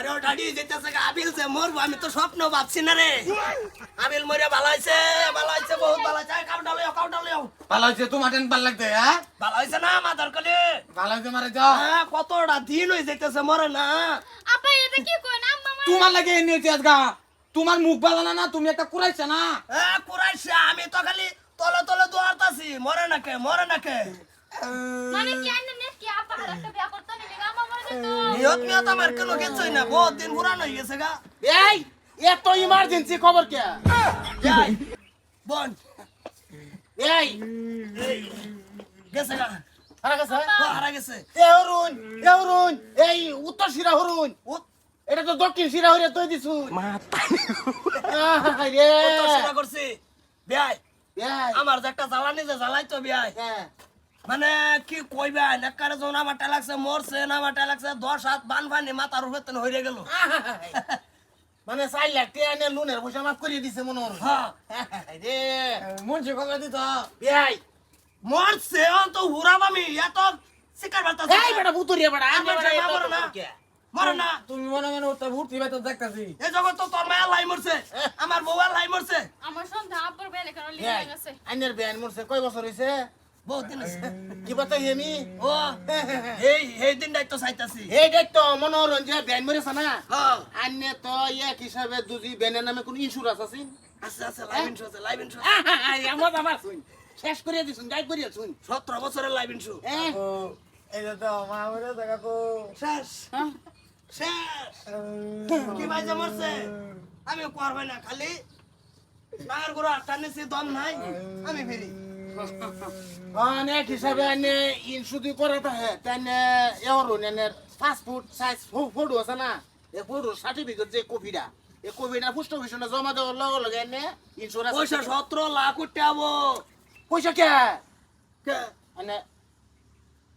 আরে ও ডাডি যেতেছে আবিল যে মরবো আমি তো স্বপ্ন ভাবছি না রে আবিল মরে ভালো হয়েছে বহুত ভালো হয়েছে কাউটা লইও ভালো হয়েছে তোমার টেন ভাল লাগতে হ্যাঁ ভালো হয়েছে না মাদার কলি ভালো হয়েছে মারে যাও হ্যাঁ কতটা দিন হয়ে যেতেছে মরে না আপা এটা কি কইন আম্মা মা তোমার লাগে এনে আজগা তোমার মুখ ভালো না তুমি একটা কুরাইছ না হ্যাঁ কুরাইছে আমি তো খালি তলে তলে দৌড়াতাছি মরে না কে মানে কি আইনে নে কি আপা একটা বিয়া করতে নিলে আম্মা মরে যেত নিয়ত আমার কোনো গেছই না বহুত দিন পুরানো হয়ে গেছে গা এই এত ইমার্জেন্সি খবর কে যাই বোন এই গেছে গা হারা গেছে হারা গেছে এহরুন এই উত্তর শিরা হরুন এটা তো দক্ষিণ শিরা হরে তুই দিছু রে কত সেবা করছি বিয়াই এই আমার যে একটা জ্বালানি যে জ্বালাইতো বিয়াই হ্যাঁ মানে কি কইবা নেকারে যখন আমার লাগছে মরছে না আমার লাগছে 10 বান বানি মাথার উপরে তেন হইরে গেল মানে 4 লাখ টাকা এনে লোনের পয়সা মাফ করে দিছে মনে হয় হ্যাঁ রে মুন্সি খবর দিত এই মরছে অন তো হুরাম আমি এত শিকার বার্তা এই বেটা বুতুরিয়া বেটা আমার জামা মরে না। মরে না তুমি মনে মনে ওটা ভর্তি ভাই তো দেখতাছি এই জগৎ তো তোর মায়া লাই মরছে আমার বউ লাই মরছে আমার সন্ধ্যা আব্বুর বেলে কেন লিয়ে গেছে আইনের বিয়ান মরছে কয় বছর হইছে বহুত দিন হইছে। কি বাতাই আমি ও এই দিনটাই তো চাইতাছি এই দেখ তো মনোরঞ্জন বিয়ান মরেছে না হ্যাঁ আন্নে তো এক হিসাবে দুজি বেনের নামে কোন ইন্স্যুরেন্স আছে আছে লাইভ ইনস্যুরেন্স আমার শুন শেষ করে দিছুন গাইড করিয়া শুন 17 বছরের লাইভ ইনস্যুরেন্স এইটা তো মা মরে দেখা কো শেষ কি ভাই যে মরছে আমি করবে না খালি নাগর গুড়া টানেছি দম নাই আমি ফিরি অনেক হিসাবে আনে ইনসুদি করে থাকে তানে এওরো নেনের পাসপোর্ট সাইজ ফটো আছে না এই ফটো সার্টিফিকেট যে কপিটা এই কপিটা পোস্ট অফিসে জমা দেওয়ার লগে লগে এনে ইন্স্যুরেন্স পয়সা 17 লাখ উঠতে আবো পয়সা কে কে মানে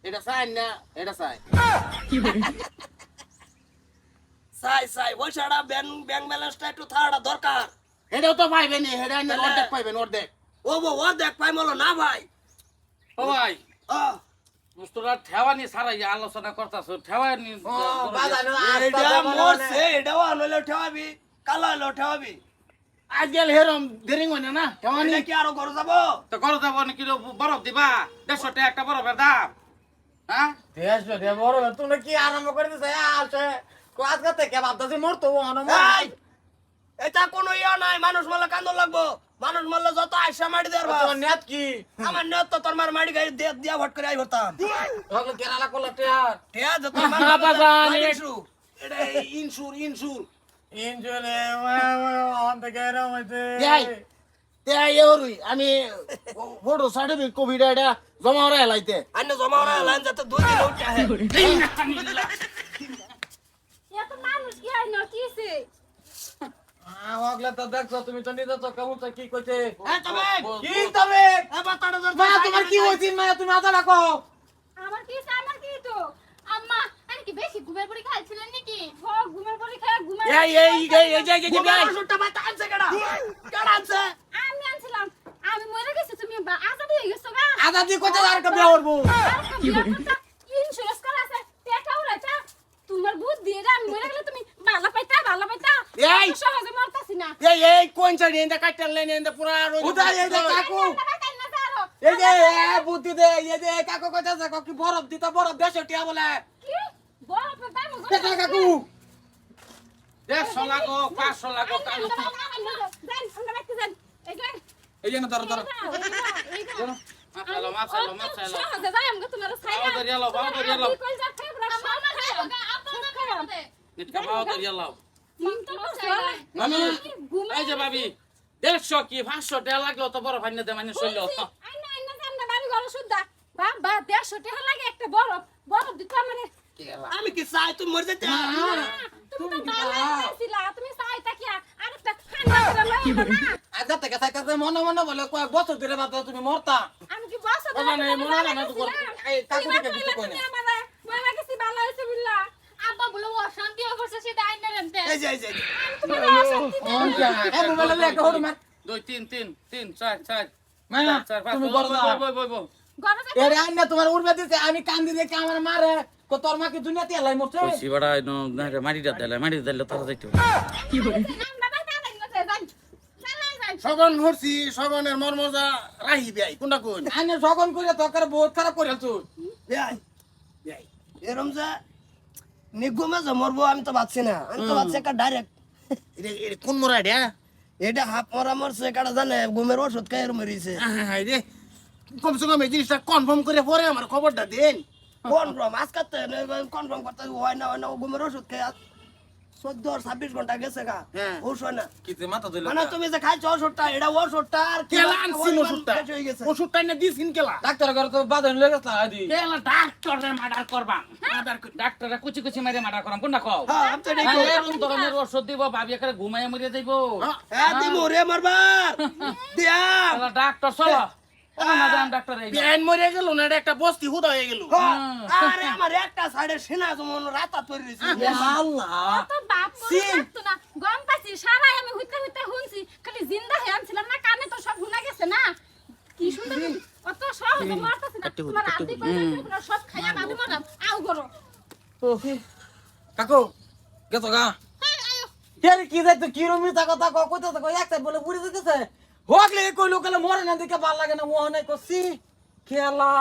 এটা চাই না এটা চাই সাই পয়সাটা ব্যাংক ব্যালেন্সটা একটু থাকাটা দরকার এটাও তো পাইবেন এটা এনে অর্ধেক পাইবেন অর্ধেক ও বো ও দেখ পাই মলো না ভাই ও ভাই ও তোরা ঠেওয়ানি ছাড়াই আলোচনা করতাছো ঠেওয়ানি এটা মরছে এটাও আনলে ঠেওয়াবি কালো হলো ঠেওয়াবি আজকাল হেরম দেরিং হয় না কেমন এটা কি আরো ঘর যাবো তো করো যাবো নাকি বরফ দিবা 150 টাকা একটা বরফের দাম হ্যাঁ বড় তুমি কি আরম্ভ করে দিছে আছে আজকে থেকে ভাবতেছি মরতো এই, এটা কোনো ইয়া নাই মানুষ মরলে কান্দন লাগবো মানুষ মরলে যত আইসা মাটি দেওয়ার ভাব। নেট কি আমার নিয়ত তো তোর মার মাটি গাড়ি দিয়া ভট করে আই ভরতাম কেরালা করলে টেয়ার ঠিক আছে তোর এটা ইনসুর ইনজুরে অন থেকে এরম হইছে আমি ফটো সার্টিফিকেট কপিটা এটা জমা হয়ে এলাইতে আন্য জমা ওরা লাইন যাতে 2 দিন উঠে আহে এত মানুষ কি আইনো কিছে ওগলা তো দেখছো তুমি তো নিজে তো কেমন তো কি কইছে এই তবে কি তবে এবার তাড়া মা তোমার কি হইছে মা তুমি আদা রাখো আমার কি তো আম্মা আরে কি বেশি ঘুমের পরে খাইছিলেন নাকি ঘুমের পরে খায় ঘুমের সুটটা ভাই টানছে কেডা আনছে আমি আনছিলাম আমি মরে গেছি তুমি আজাদ হয়ে গেছো গা আদা দি কত আর কা বিয়া করব ইন্স্যুরেন্স করা আছে টাকা উড়াইতা তোমার বুদ্ধি রে আমি মরে গেলে তুমি ভালো পাইতা এই! সহজে মরতাছি না এই কোন সাইড এন্ড কাটল লাইন এন্ড পুরা উদা এই যে কাকু এই যে বুদ্ধি দে এই যে কাকু কইতা যে কি বরফ দিতা বরফ 150 টাকা বলে কি বড় পাই মো টাকা কাকু 150 লাগো 500 লাগো কালো এই যে না ধরো ধরো মাছ নিটকা পাও দরিয়া আমি এই যে ভাবি 150 কি 500 টাকা লাগলো তো বড় ফাইনা দে মানে চললো আমি কি চাই তুই মর যেতে আজা থেকে থাকতে মনে মনে বলে কয়েক বছর ধরে বাদ তুমি মরতা আমি কি বসে মানে মনে না তো এই কাকু থেকে কিছু কই না আব্বা বলে অশান্তি হয়ে গেছে সে দাই না রেনতে এই যে এ মোবাইলে একটা হড় মার 2 3 3 3 4 4 মা তুমি বড় বই গরম এরে আইনা তোমার উড়বে দিতে আমি কান্দি দেখে আমার মারে তোর মা কি দুনিয়াতে এলাই মরছে কইছি বড়া নো না মাটিটা দিলে তোরা যাইতো আমরা বাই তাড়াই না যাই চালাই যাই সগন হরছি সগনের মর্মজা রাহি বিয়াই কোনটা কোন আইনে সকন করে তোর বহুত খারাপ করে তুই বেয়াই বেয়াই এরম যে নিগুমে যে মরবো আমি তো ভাবছি না আমি তো ভাবছি একটা ডাইরেক্ট এটা কোন মরা এটা এটা হাফ মরা মরছে কাটা জানে ঘুমের ওষুধ খাই মরিছে রে কমসে কম এই জিনিসটা কনফার্ম করে পরে আমার খবরটা দেন কনফার্ম আজকে কনফার্ম করতে হয় না ঘুমের ওষুধ খাই 14-26 ঘন্টা গেছে গা হ্যাঁ। ওষুধ না কিতে মাথা দিল মানে তুমি যে খাইছো ওষুধটা এটা ওষুধটা আর কেলা আনছিল ওষুধটা শেষ হয়ে গেছে ওষুধটা এনে দিছিন কেলা ডাক্তার ঘরে তো বাদন লয়ে গেছে আদি কেলা ডাক্তারে মার্ডার করবাম ডাক্তারে কুচি মারে মার্ডার করাম কোনটা কও হ্যাঁ আমি তো এটাই কই। এরকম ধরনের ওষুধ দিব ভাবি একারে ঘুমায় মরে যাইবো হ্যাঁ দিমু রে মারবার দিয়াম কেলা ডাক্তার চলো ও মাদাম ডাক্তার এই বিয়াইন মরে গেল না এটা একটা বস্তি হুদা হয়ে গেল হ্যাঁ, আরে আমার একটা সাইডে সিনা যেমন রাতা তৈরি হয়েছে আল্লাহ তো বাপ তো না গম পাইছি সারাই আমি হইতে হইতে শুনছি খালি জিন্দা হয়ে আনছিলাম না কানে তো সব শোনা গেছে না কি সুন্দর অত সহজে মারতাছি না তোমার আদি করে সব খাইয়া বাদে মরাম আউ করো কাকু গেছো গা হ্যাঁ আয়ো তেরে কি যাইতো কি রমি তা কথা কইতো তো একটা বলে বুড়ি দিতেছে হোক লে কইলো কলে মরে না দেখে ভাল লাগে না মোহনে কসি খেলা